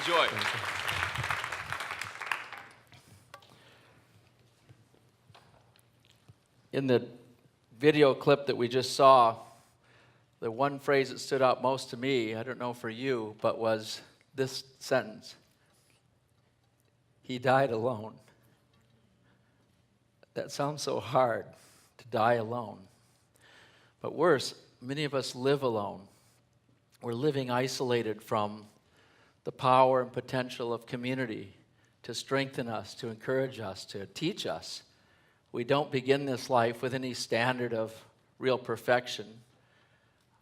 Enjoy. In the video clip that we just saw, the one phrase that stood out most to me, I don't know for you, but was this sentence: he died alone. That sounds so hard, to die alone. But worse, many of us live alone. We're living isolated from the power and potential of community to strengthen us, to encourage us, to teach us. We don't begin this life with any standard of real perfection.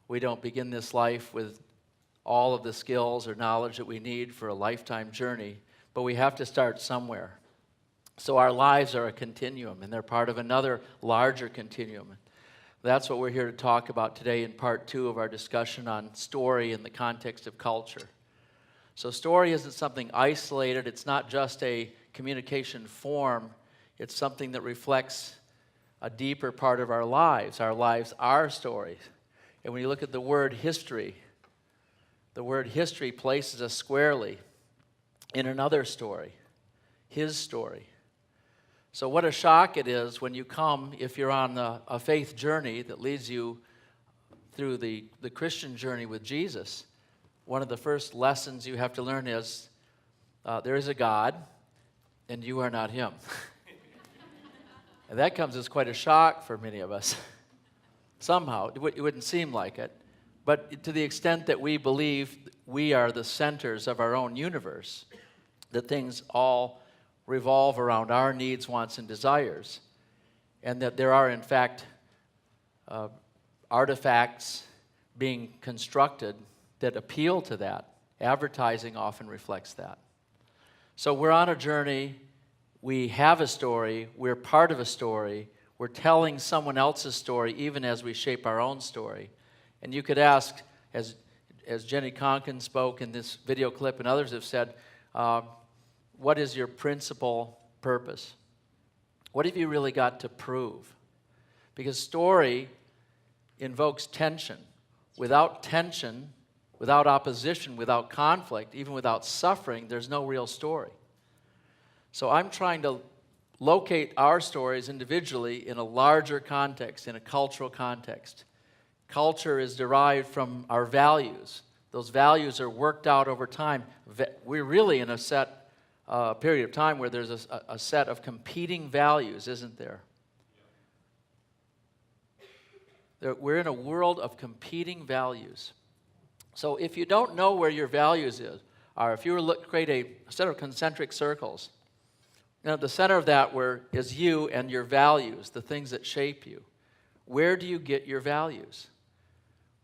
We don't begin this life with all of the skills or knowledge that we need for a lifetime journey, but we have to start somewhere. So our lives are a continuum, and they're part of another larger continuum. That's what we're here to talk about today in part 2 of our discussion on story in the context of culture. So story isn't something isolated. It's not just a communication form. It's something that reflects a deeper part of our lives. Our lives are stories. And when you look at the word history places us squarely in another story, his story. So what a shock it is when you come, if you're on a faith journey that leads you through the Christian journey with Jesus. One of the first lessons you have to learn is there is a God, and you are not him. And that comes as quite a shock for many of us. Somehow, it wouldn't seem like it. But to the extent that we believe we are the centers of our own universe, that things all revolve around our needs, wants, and desires, and that there are, in fact, artifacts being constructed that appeal to that. Advertising often reflects that. So we're on a journey. We have a story. We're part of a story. We're telling someone else's story even as we shape our own story. And you could ask, as Jenny Conkin spoke in this video clip and others have said, what is your principal purpose? What have you really got to prove? Because story invokes tension. Without tension, without opposition, without conflict, even without suffering, there's no real story. So I'm trying to locate our stories individually in a larger context, in a cultural context. Culture is derived from our values. Those values are worked out over time. We're really in a period of time where there's a set of competing values, isn't there? We're in a world of competing values. So if you don't know where your values are, if you were to create a set of concentric circles, the center of that is you and your values, the things that shape you. Where do you get your values?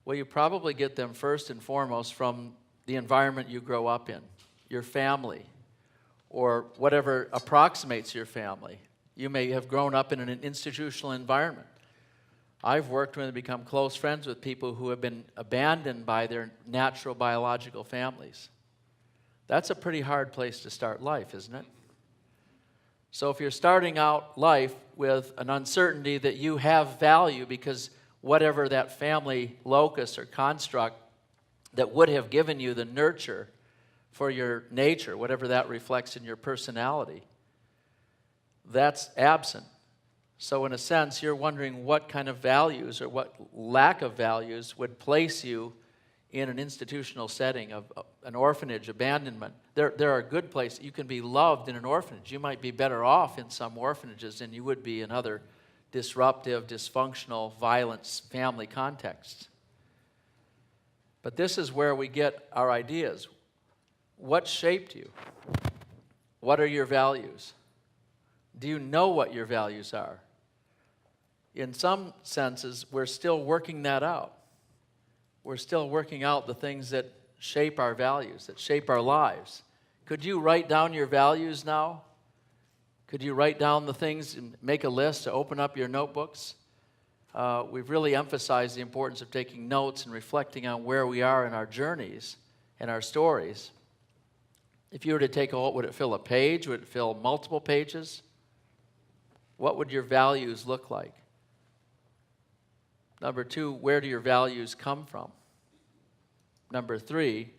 Well, you probably get them first and foremost from the environment you grow up in, your family, or whatever approximates your family. You may have grown up in an institutional environment. I've worked with and become close friends with people who have been abandoned by their natural biological families. That's a pretty hard place to start life, isn't it? So if you're starting out life with an uncertainty that you have value because whatever that family locus or construct that would have given you the nurture for your nature, whatever that reflects in your personality, that's absent. So in a sense, you're wondering what kind of values or what lack of values would place you in an institutional setting of an orphanage, abandonment. There are good places. You can be loved in an orphanage. You might be better off in some orphanages than you would be in other disruptive, dysfunctional, violent family contexts. But this is where we get our ideas. What shaped you? What are your values? Do you know what your values are? In some senses, we're still working that out. We're still working out the things that shape our values, that shape our lives. Could you write down your values now? Could you write down the things and make a list to open up your notebooks? We've really emphasized the importance of taking notes and reflecting on where we are in our journeys and our stories. If you were to take would it fill a page? Would it fill multiple pages? What would your values look like? Number 2, where do your values come from? Number 3,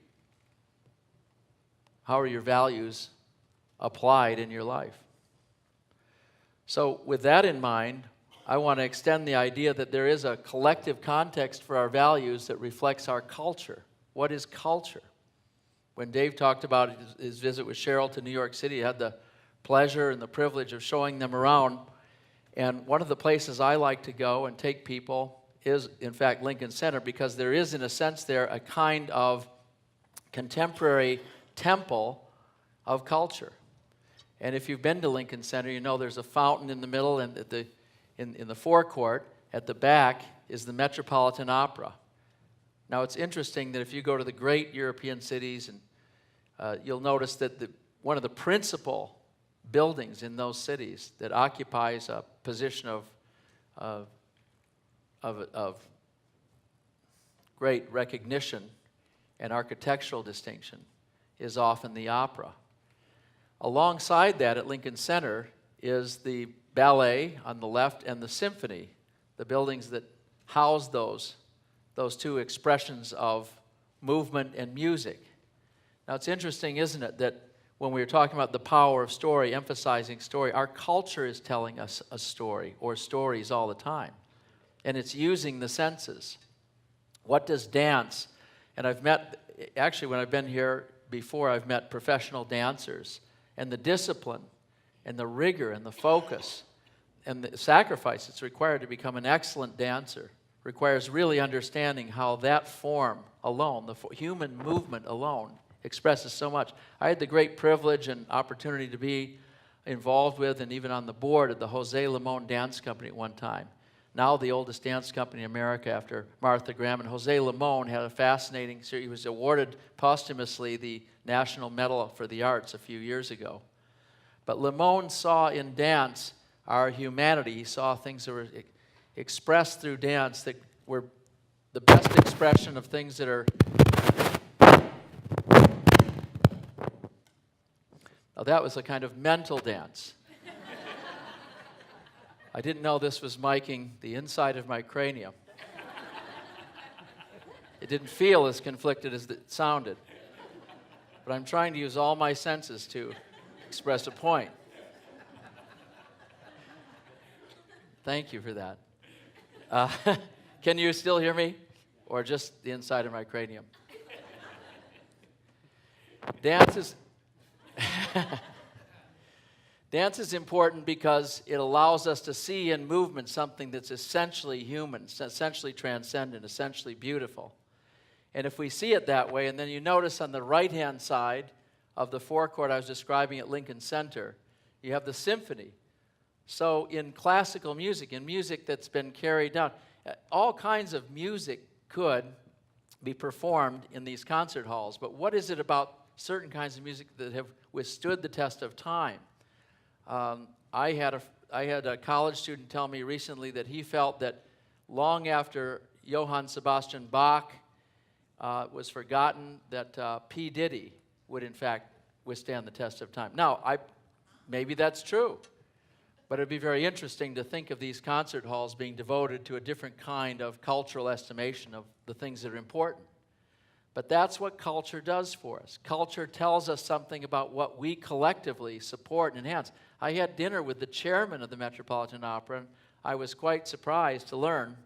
how are your values applied in your life? So with that in mind, I want to extend the idea that there is a collective context for our values that reflects our culture. What is culture? When Dave talked about his visit with Cheryl to New York City, he had the pleasure and the privilege of showing them around. And one of the places I like to go and take people is, in fact, Lincoln Center, because there is, in a sense there, a kind of contemporary temple of culture. And if you've been to Lincoln Center, you know there's a fountain in the middle, and in the forecourt, at the back, is the Metropolitan Opera. Now, it's interesting that if you go to the great European cities, and you'll notice that one of the principal buildings in those cities that occupies a position of great recognition and architectural distinction is often the opera. Alongside that, at Lincoln Center, is the ballet on the left and the symphony, the buildings that house those two expressions of movement and music. Now, it's interesting, isn't it, that when we were talking about the power of story, emphasizing story, our culture is telling us a story or stories all the time. And it's using the senses. What does dance? And actually when I've been here before, I've met professional dancers. And the discipline and the rigor and the focus and the sacrifice that's required to become an excellent dancer requires really understanding how that form alone, the human movement alone, expresses so much. I had the great privilege and opportunity to be involved with and even on the board of the Jose Limon Dance Company at one time. Now the oldest dance company in America after Martha Graham. And Jose Limon had a fascinating series. He was awarded posthumously the National Medal for the Arts a few years ago. But Limon saw in dance our humanity. He saw things that were expressed through dance that were the best expression of things that are... Now that was a kind of mental dance. I didn't know this was miking the inside of my cranium. It didn't feel as conflicted as it sounded. But I'm trying to use all my senses to express a point. Thank you for that. Can you still hear me? Or just the inside of my cranium? Dance is important because it allows us to see in movement something that's essentially human, essentially transcendent, essentially beautiful. And if we see it that way, and then you notice on the right-hand side of the forecourt I was describing at Lincoln Center, you have the symphony. So in classical music, in music that's been carried down, all kinds of music could be performed in these concert halls. But what is it about certain kinds of music that have withstood the test of time? I had a college student tell me recently that he felt that long after Johann Sebastian Bach was forgotten, that P. Diddy would in fact withstand the test of time. Now, maybe that's true, but it'd be very interesting to think of these concert halls being devoted to a different kind of cultural estimation of the things that are important. But that's what culture does for us. Culture tells us something about what we collectively support and enhance. I had dinner with the chairman of the Metropolitan Opera, and I was quite surprised to learn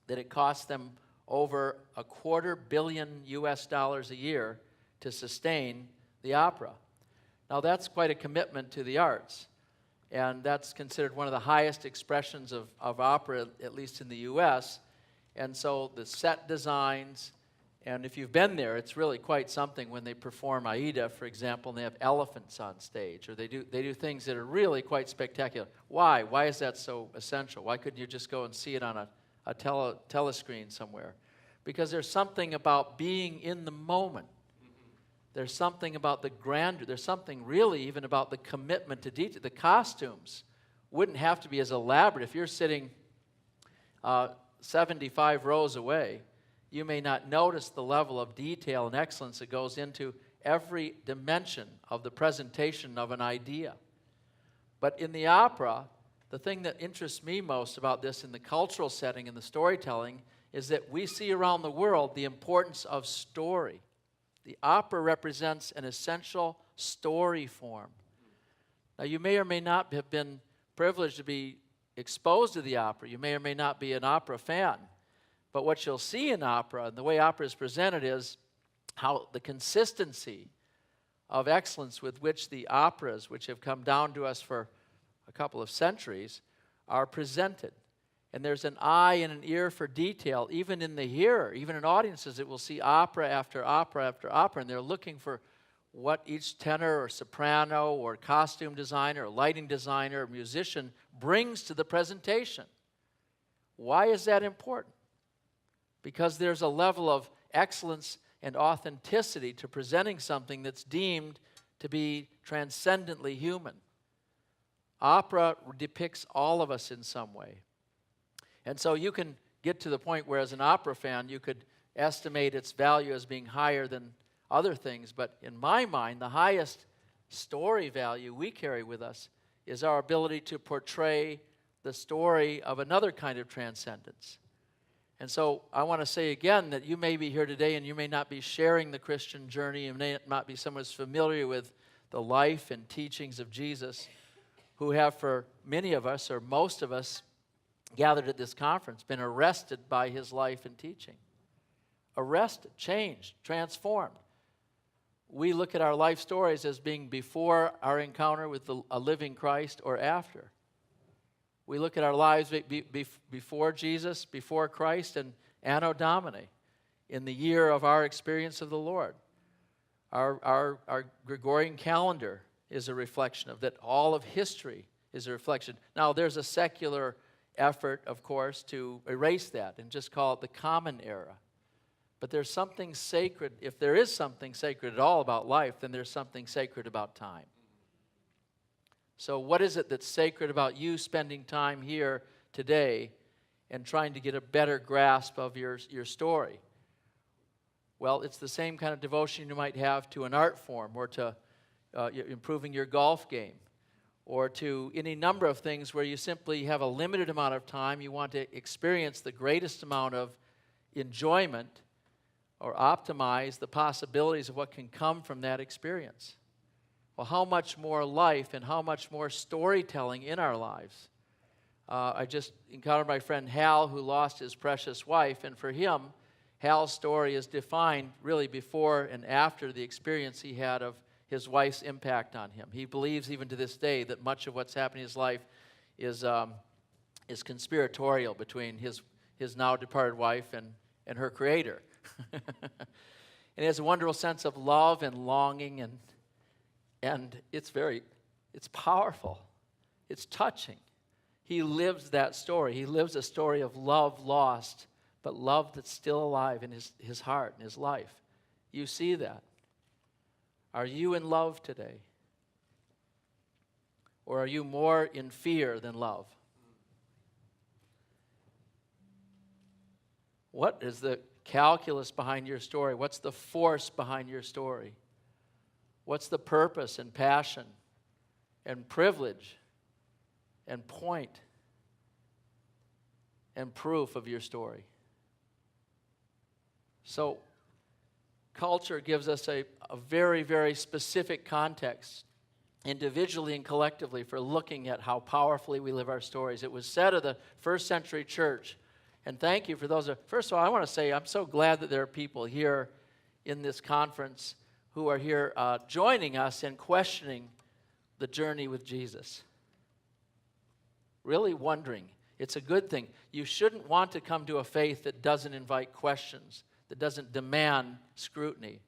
that it costs them over $250 million a year to sustain the opera. Now that's quite a commitment to the arts, and that's considered one of the highest expressions of opera, at least in the U.S., and so the set designs. And if you've been there, it's really quite something when they perform Aida, for example, and they have elephants on stage, or they do things that are really quite spectacular. Why? Why is that so essential? Why couldn't you just go and see it on a telescreen somewhere? Because there's something about being in the moment. There's something about the grandeur. There's something really even about the commitment to detail. The costumes wouldn't have to be as elaborate. If you're sitting 75 rows away, you may not notice the level of detail and excellence that goes into every dimension of the presentation of an idea. But in the opera, the thing that interests me most about this in the cultural setting and the storytelling is that we see around the world the importance of story, The opera represents an essential story form. Now, you may or may not have been privileged to be exposed to the opera. You may or may not be an opera fan. But what you'll see in opera, and the way opera is presented, is how the consistency of excellence with which the operas, which have come down to us for a couple of centuries, are presented. And there's an eye and an ear for detail, even in the hearer, even in audiences that will see opera after opera after opera, and they're looking for what each tenor or soprano or costume designer or lighting designer or musician brings to the presentation. Why is that important? Because there's a level of excellence and authenticity to presenting something that's deemed to be transcendently human. Opera depicts all of us in some way. And so you can get to the point where, as an opera fan, you could estimate its value as being higher than other things. But in my mind, the highest story value we carry with us is our ability to portray the story of another kind of transcendence. And so I want to say again that you may be here today and you may not be sharing the Christian journey. You may not be someone who's familiar with the life and teachings of Jesus, who have, for many of us or most of us gathered at this conference, been arrested by his life and teaching. Arrested, changed, transformed. We look at our life stories as being before our encounter with a living Christ or after. We look at our lives before Jesus, before Christ, and Anno Domini, in the year of our experience of the Lord. Our Gregorian calendar is a reflection of that. All of history is a reflection. Now, there's a secular effort, of course, to erase that and just call it the common era. But there's something sacred. If there is something sacred at all about life, then there's something sacred about time. So what is it that's sacred about you spending time here today and trying to get a better grasp of your story? Well, it's the same kind of devotion you might have to an art form, or to improving your golf game, or to any number of things where you simply have a limited amount of time. You want to experience the greatest amount of enjoyment or optimize the possibilities of what can come from that experience. Well, how much more life and how much more storytelling in our lives. I just encountered my friend Hal, who lost his precious wife, and for him, Hal's story is defined really before and after the experience he had of his wife's impact on him. He believes even to this day that much of what's happening in his life is conspiratorial between his now departed wife and her creator. And he has a wonderful sense of love and longing, and it's powerful. It's touching. He lives that story. He lives a story of love lost, but love that's still alive in his heart and his life. You see that. Are you in love today? Or are you more in fear than love? What is the calculus behind your story? What's the force behind your story? What's the purpose and passion and privilege and point and proof of your story? So, culture gives us a very, very specific context, individually and collectively, for looking at how powerfully we live our stories. It was said of the first century church, and thank you for those. First of all, I want to say I'm so glad that there are people here in this conference who are here joining us in questioning the journey with Jesus. Really wondering. It's a good thing. You shouldn't want to come to a faith that doesn't invite questions, that doesn't demand scrutiny.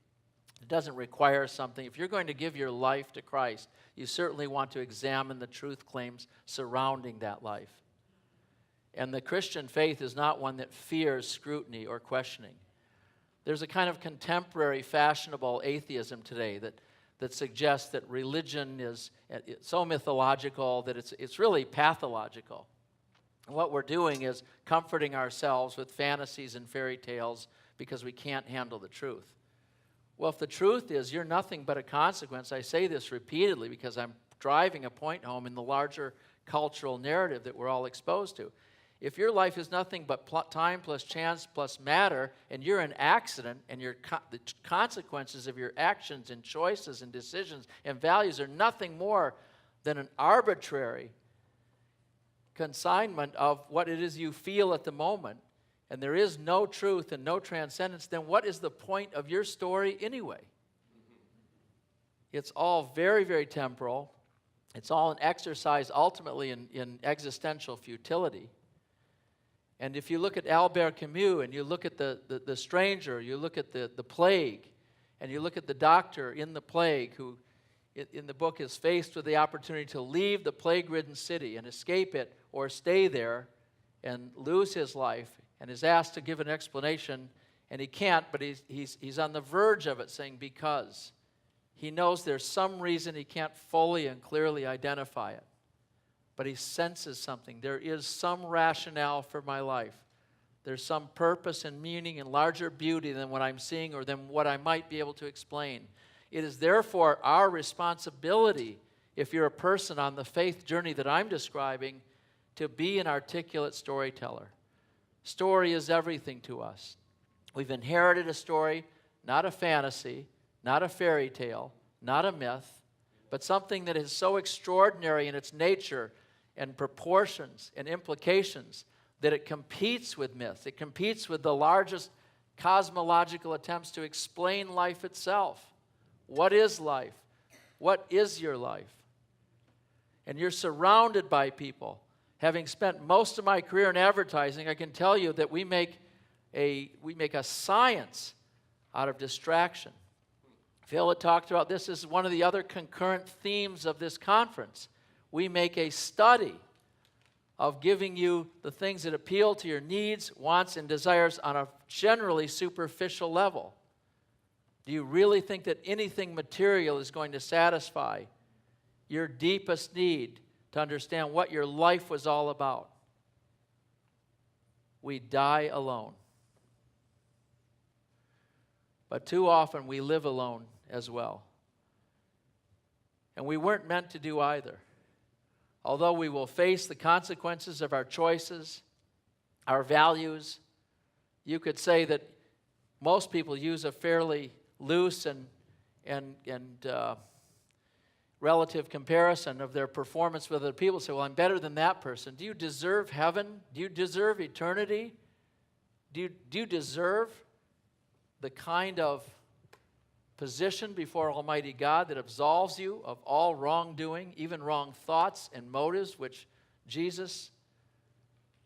It doesn't require something. If you're going to give your life to Christ, you certainly want to examine the truth claims surrounding that life. And the Christian faith is not one that fears scrutiny or questioning. There's a kind of contemporary, fashionable atheism today that suggests that religion is so mythological that it's really pathological. And what we're doing is comforting ourselves with fantasies and fairy tales because we can't handle the truth. Well, if the truth is you're nothing but a consequence, I say this repeatedly because I'm driving a point home in the larger cultural narrative that we're all exposed to. if your life is nothing but time plus chance plus matter, and you're an accident, and the consequences of your actions and choices and decisions and values are nothing more than an arbitrary consignment of what it is you feel at the moment, and there is no truth and no transcendence, then what is the point of your story anyway? It's all very, very temporal. It's all an exercise ultimately in existential futility. And if you look at Albert Camus, and you look at the stranger, you look at the plague, and you look at the doctor in the plague who in the book is faced with the opportunity to leave the plague-ridden city and escape it or stay there and lose his life, and is asked to give an explanation, and he can't, but he's on the verge of it, saying because he knows there's some reason he can't fully and clearly identify it. But he senses something. There is some rationale for my life. There's some purpose and meaning and larger beauty than what I'm seeing or than what I might be able to explain. It is therefore our responsibility, if you're a person on the faith journey that I'm describing, to be an articulate storyteller. Story is everything to us. We've inherited a story, not a fantasy, not a fairy tale, not a myth, but something that is so extraordinary in its nature and proportions and implications that it competes with myth. It competes with the largest cosmological attempts to explain life itself. What is life? What is your life? And you're surrounded by people. Having spent most of my career in advertising, I can tell you that we make a science out of distraction. Phil had talked about this as one of the other concurrent themes of this conference. We make a study of giving you the things that appeal to your needs, wants, and desires on a generally superficial level. Do you really think that anything material is going to satisfy your deepest need to understand what your life was all about? We die alone. But too often we live alone as well. And we weren't meant to do either. Although we will face the consequences of our choices, our values, you could say that most people use a fairly loose and relative comparison of their performance with other people. Say, well, I'm better than that person. Do you deserve heaven? Do you deserve eternity? Do you deserve the kind of position before Almighty God that absolves you of all wrongdoing, even wrong thoughts and motives, which Jesus,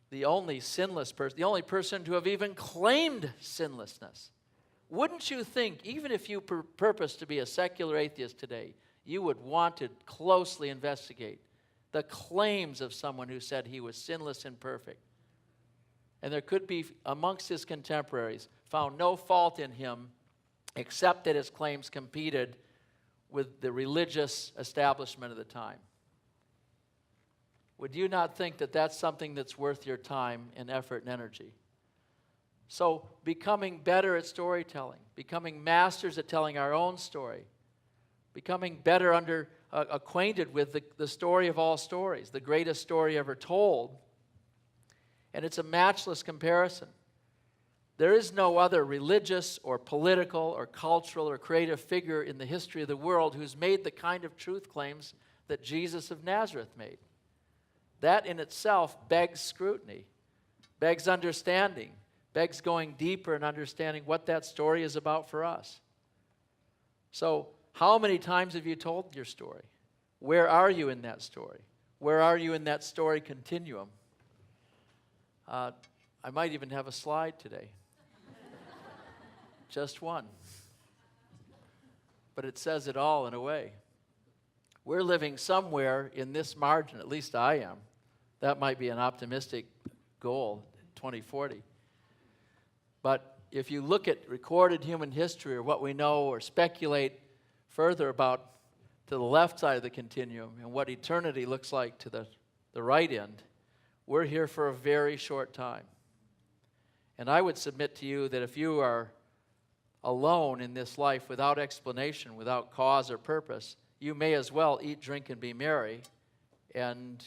the only sinless person, the only person to have even claimed sinlessness, wouldn't you think, even if you purpose to be a secular atheist today, you would want to closely investigate the claims of someone who said he was sinless and perfect? And there could be, amongst his contemporaries, found no fault in him except that his claims competed with the religious establishment of the time. Would you not think that that's something that's worth your time and effort and energy? So becoming better at storytelling, becoming masters at telling our own story, becoming better acquainted with the story of all stories, the greatest story ever told. And it's a matchless comparison. There is no other religious or political or cultural or creative figure in the history of the world who's made the kind of truth claims that Jesus of Nazareth made. That in itself begs scrutiny, begs understanding, begs going deeper and understanding what that story is about for us. So, how many times have you told your story? Where are you in that story? Where are you in that story continuum? I might even have a slide today. Just one. But it says it all in a way. We're living somewhere in this margin, at least I am. That might be an optimistic goal, 2040. But if you look at recorded human history or what we know or speculate further about to the left side of the continuum and what eternity looks like to the right end, we're here for a very short time. And I would submit to you that if you are alone in this life without explanation, without cause or purpose, you may as well eat, drink, and be merry and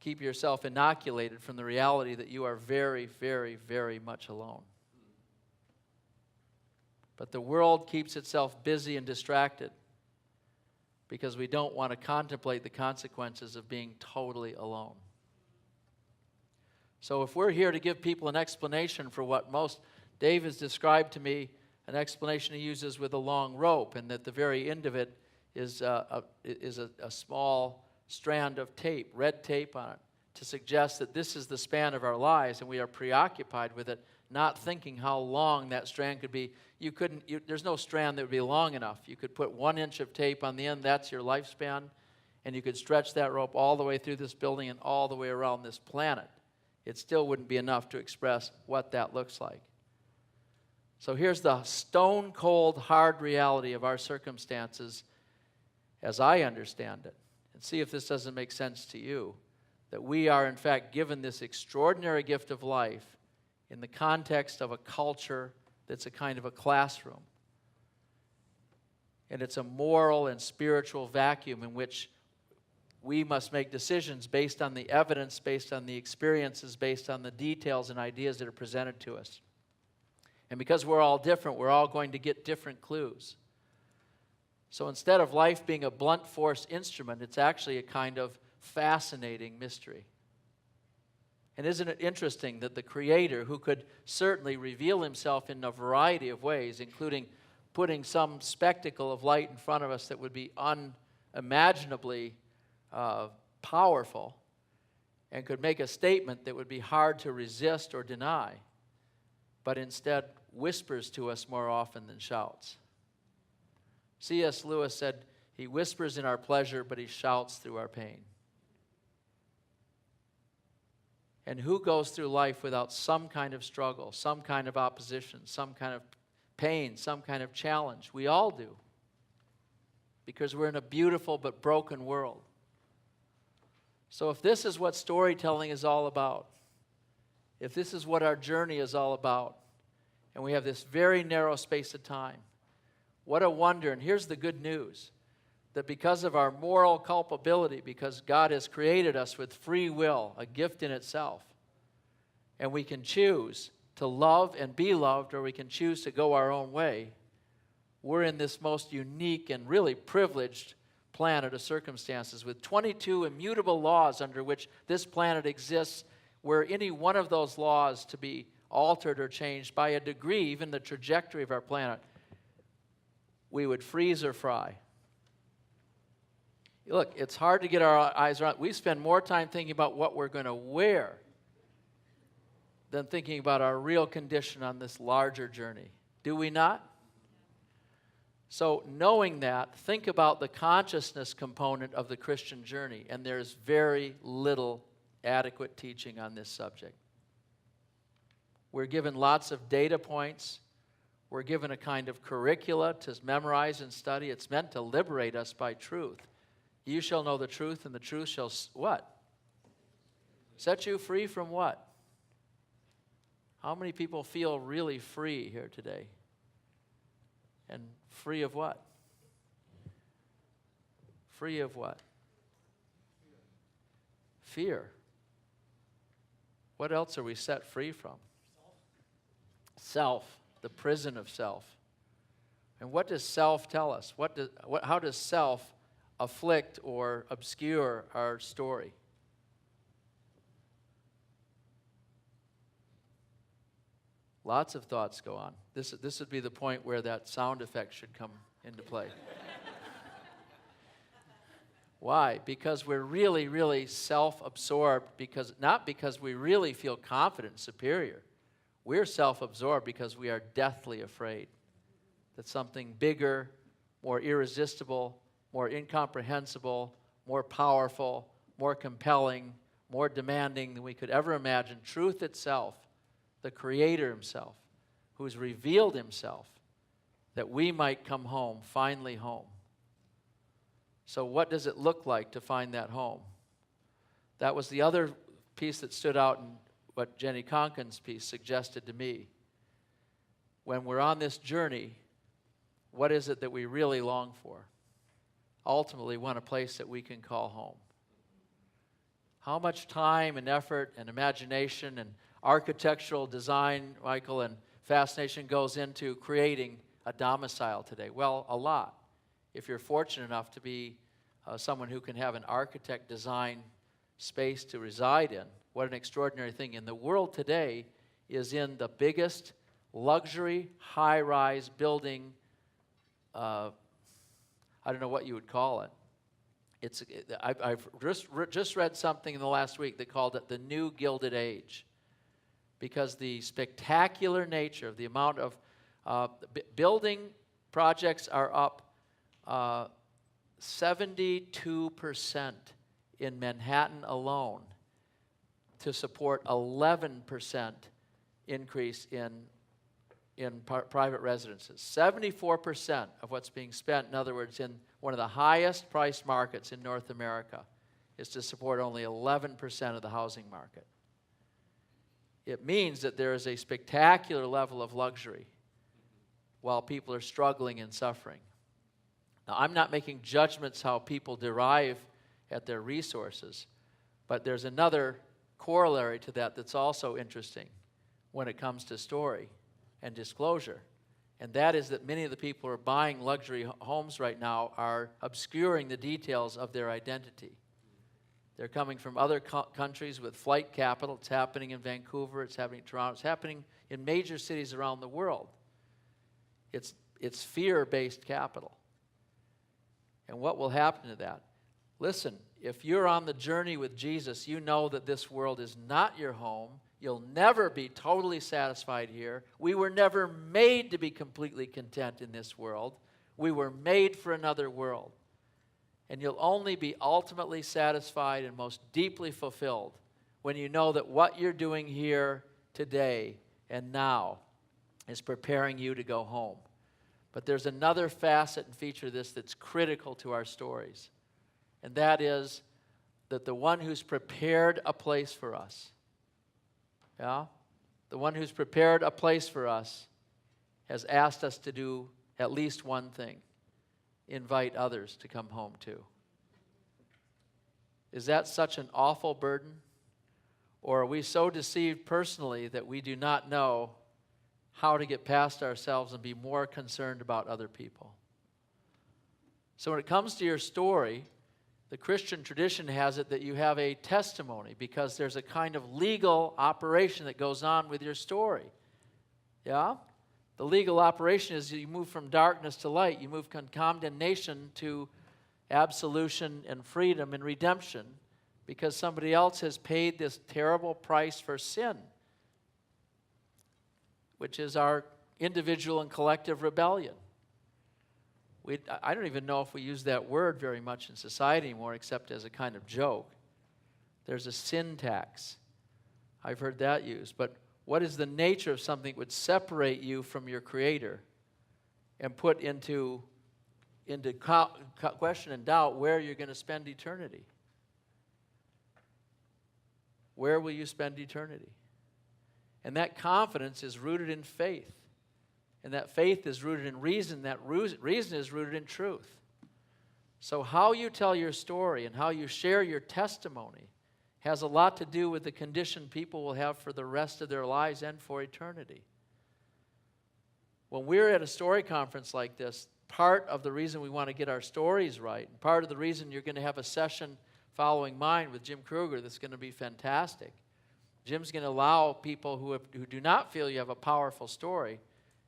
keep yourself inoculated from the reality that you are very, very, very much alone. But the world keeps itself busy and distracted because we don't want to contemplate the consequences of being totally alone. So if we're here to give people an explanation for what Dave has described to me, an explanation he uses with a long rope, and at the very end of it is a small strand of tape, red tape on it, to suggest that this is the span of our lives, and we are preoccupied with it, not thinking how long that strand could be. There's no strand that would be long enough. You could put 1 inch of tape on the end, that's your lifespan, and you could stretch that rope all the way through this building and all the way around this planet. It still wouldn't be enough to express what that looks like. So here's the stone-cold, hard reality of our circumstances as I understand it. And see if this doesn't make sense to you, that we are, in fact, given this extraordinary gift of life in the context of a culture that's a kind of a classroom. And it's a moral and spiritual vacuum in which we must make decisions based on the evidence, based on the experiences, based on the details and ideas that are presented to us. And because we're all different, we're all going to get different clues. So instead of life being a blunt force instrument, it's actually a kind of fascinating mystery. And isn't it interesting that the Creator, who could certainly reveal himself in a variety of ways, including putting some spectacle of light in front of us that would be unimaginably powerful, and could make a statement that would be hard to resist or deny, but instead whispers to us more often than shouts. C.S. Lewis said, he whispers in our pleasure, but he shouts through our pain. And who goes through life without some kind of struggle, some kind of opposition, some kind of pain, some kind of challenge? We all do. Because we're in a beautiful but broken world. So if this is what storytelling is all about, if this is what our journey is all about, and we have this very narrow space of time, what a wonder. And here's the good news, that because of our moral culpability, because God has created us with free will, a gift in itself, and we can choose to love and be loved, or we can choose to go our own way, we're in this most unique and really privileged planet of circumstances with 22 immutable laws under which this planet exists, were any one of those laws to be altered or changed by a degree, even the trajectory of our planet, we would freeze or fry. Look, it's hard to get our eyes around. We spend more time thinking about what we're going to wear than thinking about our real condition on this larger journey. Do we not? So knowing that, think about the consciousness component of the Christian journey, and there's very little adequate teaching on this subject. We're given lots of data points. We're given a kind of curricula to memorize and study. It's meant to liberate us by truth. You shall know the truth, and the truth shall what? Set you free from what? How many people feel really free here today? And free of what? Free of what? Fear. What else are we set free from? Self, the prison of self. And what does self tell us? How does self afflict or obscure our story? Lots of thoughts go on. This would be the point where that sound effect should come into play. Why? Because we're really, really self-absorbed, not because we really feel confident and superior. We're self-absorbed because we are deathly afraid that something bigger, more irresistible, more incomprehensible, more powerful, more compelling, more demanding than we could ever imagine, truth itself, the Creator himself, who's revealed himself, that we might come home, finally home. So what does it look like to find that home? That was the other piece that stood out in what Jenny Conkin's piece suggested to me. When we're on this journey, what is it that we really long for? Ultimately, want a place that we can call home. How much time and effort and imagination and architectural design, Michael, and fascination goes into creating a domicile today? Well, a lot. If you're fortunate enough to be someone who can have an architect design space to reside in, what an extraordinary thing. And the world today is in the biggest luxury high-rise building, I don't know what you would call it. I've just read something in the last week that called it the new Gilded Age, because the spectacular nature of the amount of building projects are up 72% in Manhattan alone to support 11% increase in private residences. 74% of what's being spent, in other words, in one of the highest priced markets in North America, is to support only 11% of the housing market. It means that there is a spectacular level of luxury while people are struggling and suffering. Now, I'm not making judgments how people derive at their resources, but there's another corollary to that that's also interesting when it comes to story and disclosure, and that is that many of the people who are buying luxury homes right now are obscuring the details of their identity. They're coming from other countries with flight capital. It's happening in Vancouver, it's happening in Toronto, it's happening in major cities around the world. It's fear-based capital. And what will happen to that? Listen, if you're on the journey with Jesus, you know that this world is not your home. You'll never be totally satisfied here. We were never made to be completely content in this world. We were made for another world. And you'll only be ultimately satisfied and most deeply fulfilled when you know that what you're doing here today and now is preparing you to go home. But there's another facet and feature of this that's critical to our stories, and that is that the one who's prepared a place for us, the one who's prepared a place for us has asked us to do at least one thing: invite others to come home too. Is that such an awful burden? Or are we so deceived personally that we do not know how to get past ourselves and be more concerned about other people? So when it comes to your story, the Christian tradition has it that you have a testimony, because there's a kind of legal operation that goes on with your story. Yeah? The legal operation is you move from darkness to light. You move from condemnation to absolution and freedom and redemption, because somebody else has paid this terrible price for sin, which is our individual and collective rebellion. I don't even know if we use that word very much in society anymore, except as a kind of joke. There's a sin tax. I've heard that used. But what is the nature of something that would separate you from your Creator and put into question and doubt where you're going to spend eternity? Where will you spend eternity? And that confidence is rooted in faith. And that faith is rooted in reason. That reason is rooted in truth. So how you tell your story and how you share your testimony has a lot to do with the condition people will have for the rest of their lives and for eternity. When we're at a story conference like this, part of the reason we want to get our stories right, and part of the reason you're going to have a session following mine with Jim Kruger that's going to be fantastic. Jim's going to allow people who do not feel you have a powerful story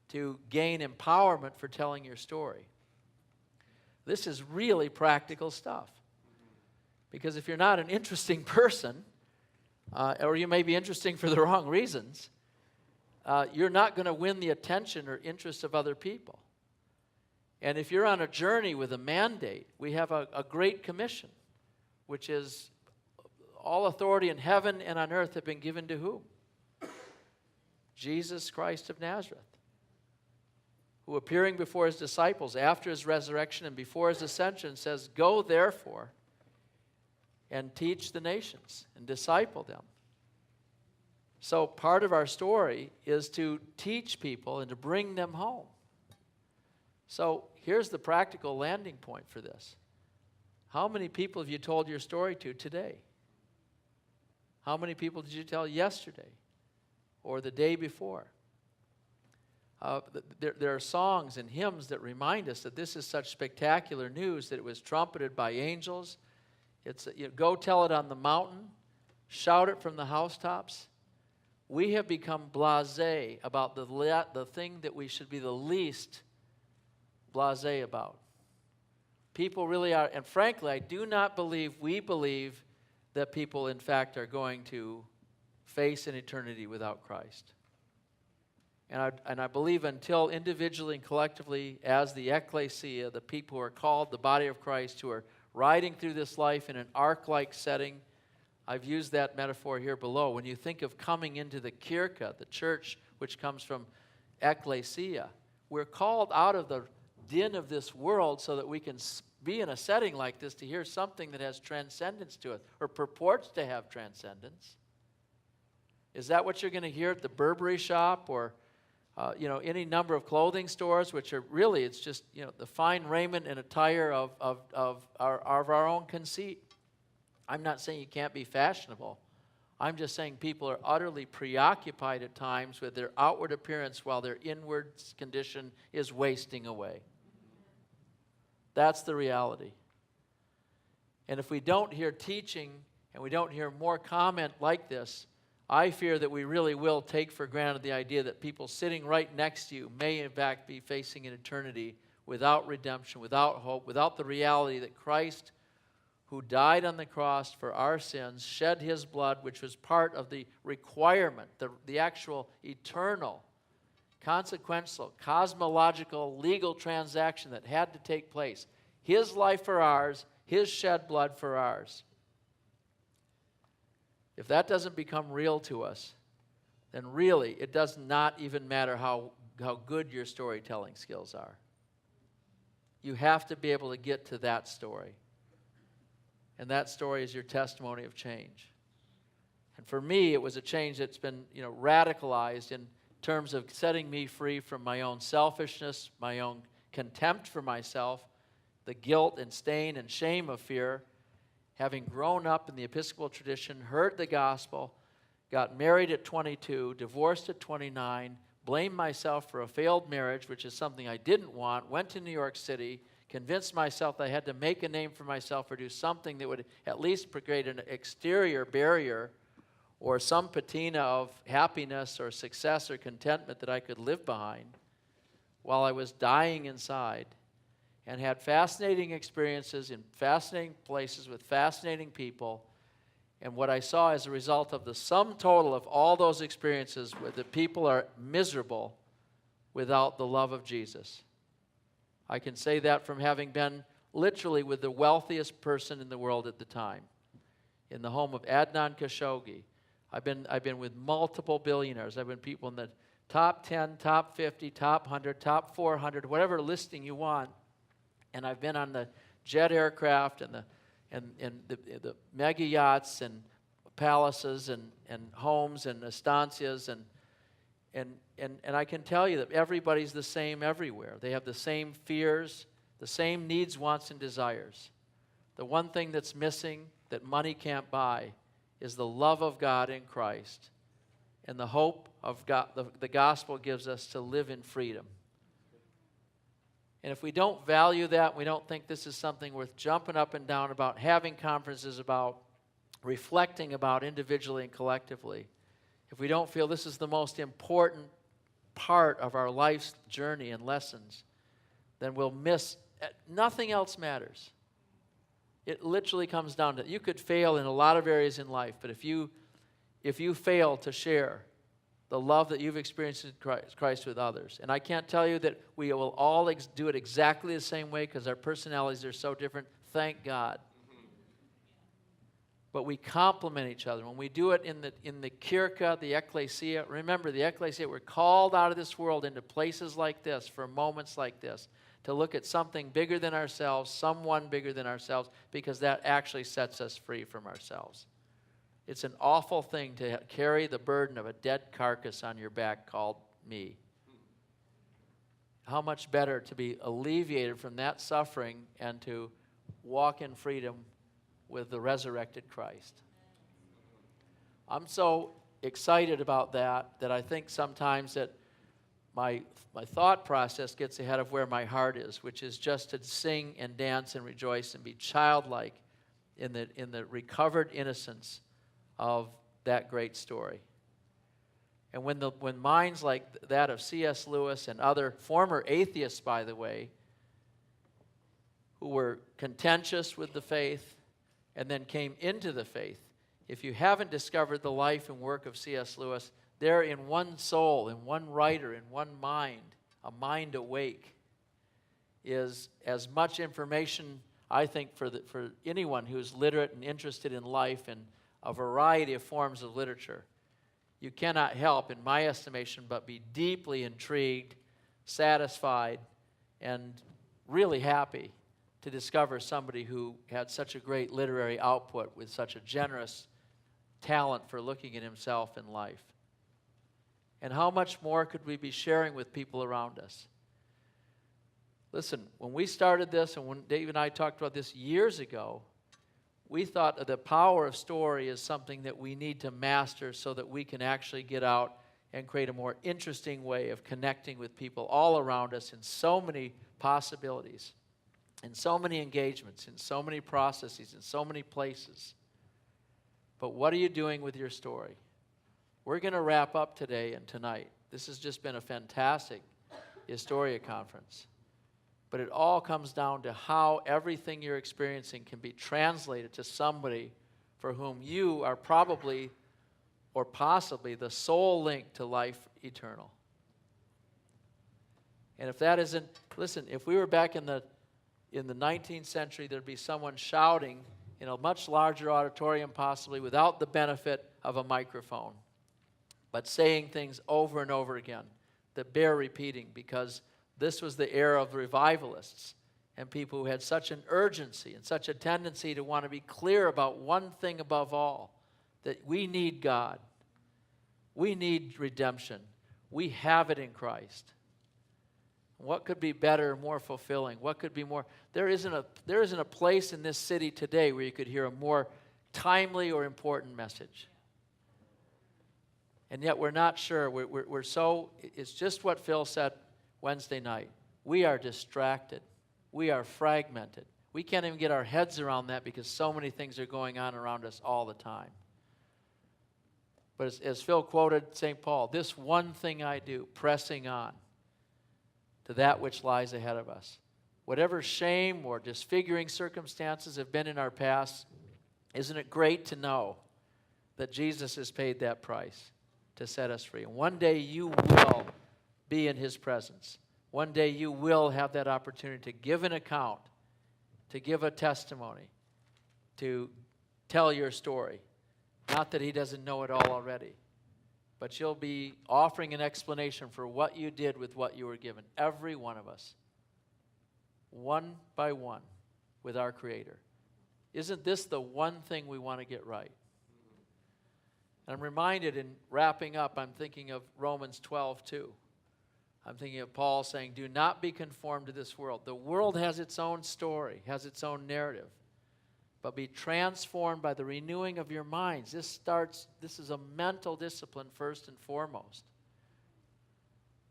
to gain empowerment for telling your story. This is really practical stuff. Because if you're not an interesting person, or you may be interesting for the wrong reasons, you're not going to win the attention or interest of other people. And if you're on a journey with a mandate, we have a great commission, which is all authority in heaven and on earth have been given to whom? Jesus Christ of Nazareth, who appearing before his disciples after his resurrection and before his ascension says, "Go therefore and teach the nations and disciple them." So part of our story is to teach people and to bring them home. So here's the practical landing point for this. How many people have you told your story to today? How many people did you tell yesterday or the day before? There are songs and hymns that remind us that this is such spectacular news that it was trumpeted by angels. It's go tell it on the mountain, shout it from the housetops. We have become blasé about the thing that we should be the least blasé about. People really are, and frankly, I do not believe we believe that people, in fact, are going to face an eternity without Christ. And I believe until individually and collectively, as the ecclesia, the people who are called the body of Christ, who are riding through this life in an ark-like setting, I've used that metaphor here below. When you think of coming into the kirka, the church, which comes from ecclesia, we're called out of the din of this world so that we can be in a setting like this to hear something that has transcendence to it, or purports to have transcendence. Is that what you're going to hear at the Burberry shop, or any number of clothing stores, which are really, it's just the fine raiment and attire of our own conceit? I'm not saying you can't be fashionable. I'm just saying people are utterly preoccupied at times with their outward appearance while their inward condition is wasting away. That's the reality. And if we don't hear teaching and we don't hear more comment like this, I fear that we really will take for granted the idea that people sitting right next to you may in fact be facing an eternity without redemption, without hope, without the reality that Christ, who died on the cross for our sins, shed his blood, which was part of the requirement, the actual eternal, consequential, cosmological, legal transaction that had to take place. His life for ours, his shed blood for ours. If that doesn't become real to us, then really it does not even matter how good your storytelling skills are. You have to be able to get to that story. And that story is your testimony of change. And for me, it was a change that's been, radicalized in terms of setting me free from my own selfishness, my own contempt for myself, the guilt and stain and shame of fear, having grown up in the Episcopal tradition, heard the gospel, got married at 22, divorced at 29, blamed myself for a failed marriage, which is something I didn't want, went to New York City, convinced myself that I had to make a name for myself or do something that would at least create an exterior barrier or some patina of happiness or success or contentment that I could live behind while I was dying inside, and had fascinating experiences in fascinating places with fascinating people. And what I saw as a result of the sum total of all those experiences was that people are miserable without the love of Jesus. I can say that from having been literally with the wealthiest person in the world at the time, in the home of Adnan Khashoggi. I've been with multiple billionaires. I've been people in the top 10, top 50, top 100, top 400, whatever listing you want. And I've been on the jet aircraft and the mega yachts and palaces and homes and estancias and I can tell you that everybody's the same everywhere. They have the same fears, the same needs, wants, and desires. The one thing that's missing that money can't buy is the love of God in Christ and the hope of God the gospel gives us to live in freedom. And if we don't value that, we don't think this is something worth jumping up and down about, having conferences about, reflecting about individually and collectively, if we don't feel this is the most important part of our life's journey and lessons, then we'll miss. Nothing else matters. It literally comes down to, you could fail in a lot of areas in life, but if you fail to share the love that you've experienced in Christ with others, and I can't tell you that we will all do it exactly the same way because our personalities are so different, thank God. But we complement each other. When we do it in the kirka, the ecclesia, remember the ecclesia, we're called out of this world into places like this for moments like this to look at something bigger than ourselves, someone bigger than ourselves, because that actually sets us free from ourselves. It's an awful thing to carry the burden of a dead carcass on your back called me. How much better to be alleviated from that suffering and to walk in freedom with the resurrected Christ. I'm so excited about that I think sometimes that my thought process gets ahead of where my heart is, which is just to sing and dance and rejoice and be childlike in the recovered innocence of that great story. And when minds like that of C.S. Lewis and other former atheists, by the way, who were contentious with the faith and then came into the faith, if you haven't discovered the life and work of C.S. Lewis, they're in one soul, in one writer, in one mind, a mind awake, is as much information, I think, for anyone who's literate and interested in life and a variety of forms of literature. You cannot help, in my estimation, but be deeply intrigued, satisfied, and really happy to discover somebody who had such a great literary output with such a generous talent for looking at himself in life. And how much more could we be sharing with people around us? Listen, when we started this, and when Dave and I talked about this years ago, we thought that the power of story is something that we need to master so that we can actually get out and create a more interesting way of connecting with people all around us in so many possibilities, in so many engagements, in so many processes, in so many places. But what are you doing with your story? We're going to wrap up today and tonight. This has just been a fantastic Historia conference. But it all comes down to how everything you're experiencing can be translated to somebody for whom you are probably or possibly the sole link to life eternal. And if that isn't, listen, if we were back in the 19th century, there'd be someone shouting in a much larger auditorium possibly without the benefit of a microphone, but saying things over and over again that bear repeating, because this was the era of revivalists and people who had such an urgency and such a tendency to want to be clear about one thing above all, that we need God. We need redemption. We have it in Christ. What could be better, more fulfilling? What could be more? There isn't a place in this city today where you could hear a more timely or important message. And yet we're not sure. We're so, it's just what Phil said Wednesday night. We are distracted. We are fragmented. We can't even get our heads around that because so many things are going on around us all the time. But as Phil quoted St. Paul, this one thing I do, pressing on to that which lies ahead of us. Whatever shame or disfiguring circumstances have been in our past, isn't it great to know that Jesus has paid that price to set us free? And one day you will be in his presence. One day you will have that opportunity to give an account, to give a testimony, to tell your story. Not that he doesn't know it all already, but you'll be offering an explanation for what you did with what you were given. Every one of us, one by one, with our Creator. Isn't this the one thing we want to get right? And I'm reminded in wrapping up, I'm thinking of Romans 12:2. I'm thinking of Paul saying, do not be conformed to this world. The world has its own story, has its own narrative. But be transformed by the renewing of your minds. This is a mental discipline first and foremost.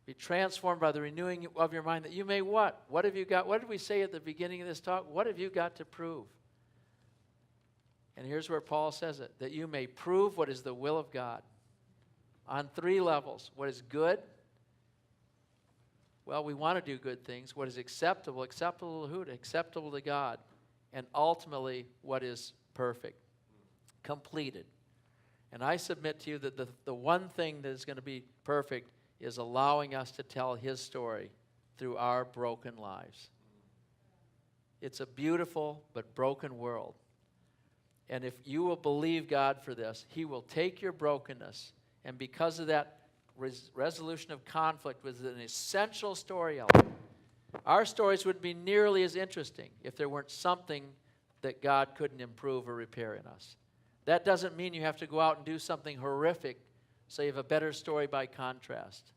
Be transformed by the renewing of your mind that you may what? What have you got? What did we say at the beginning of this talk? What have you got to prove? And here's where Paul says it, that you may prove what is the will of God on 3 levels. What is good? Well, we want to do good things. What is acceptable? Acceptable to who? Acceptable to God. And ultimately, what is perfect? Completed. And I submit to you that the one thing that is going to be perfect is allowing us to tell his story through our broken lives. It's a beautiful but broken world. And if you will believe God for this, he will take your brokenness, and because of that resolution of conflict was an essential story element. Our stories would be nearly as interesting if there weren't something that God couldn't improve or repair in us. That doesn't mean you have to go out and do something horrific so you have a better story by contrast.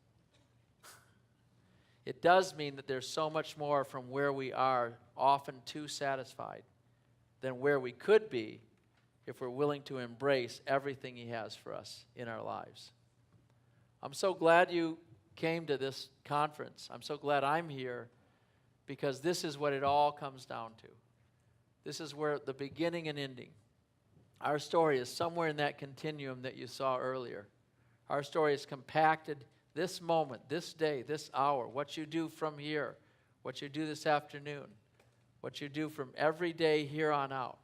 It does mean that there's so much more from where we are, often too satisfied, than where we could be if we're willing to embrace everything He has for us in our lives. I'm so glad you came to this conference. I'm so glad I'm here, because this is what it all comes down to. This is where the beginning and ending. Our story is somewhere in that continuum that you saw earlier. Our story is compacted this moment, this day, this hour, what you do from here, what you do this afternoon, what you do from every day here on out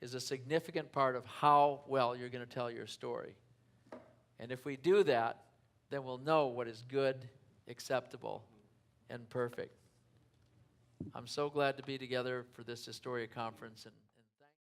is a significant part of how well you're going to tell your story. And if we do that, then we'll know what is good, acceptable, and perfect. I'm so glad to be together for this Historia conference, and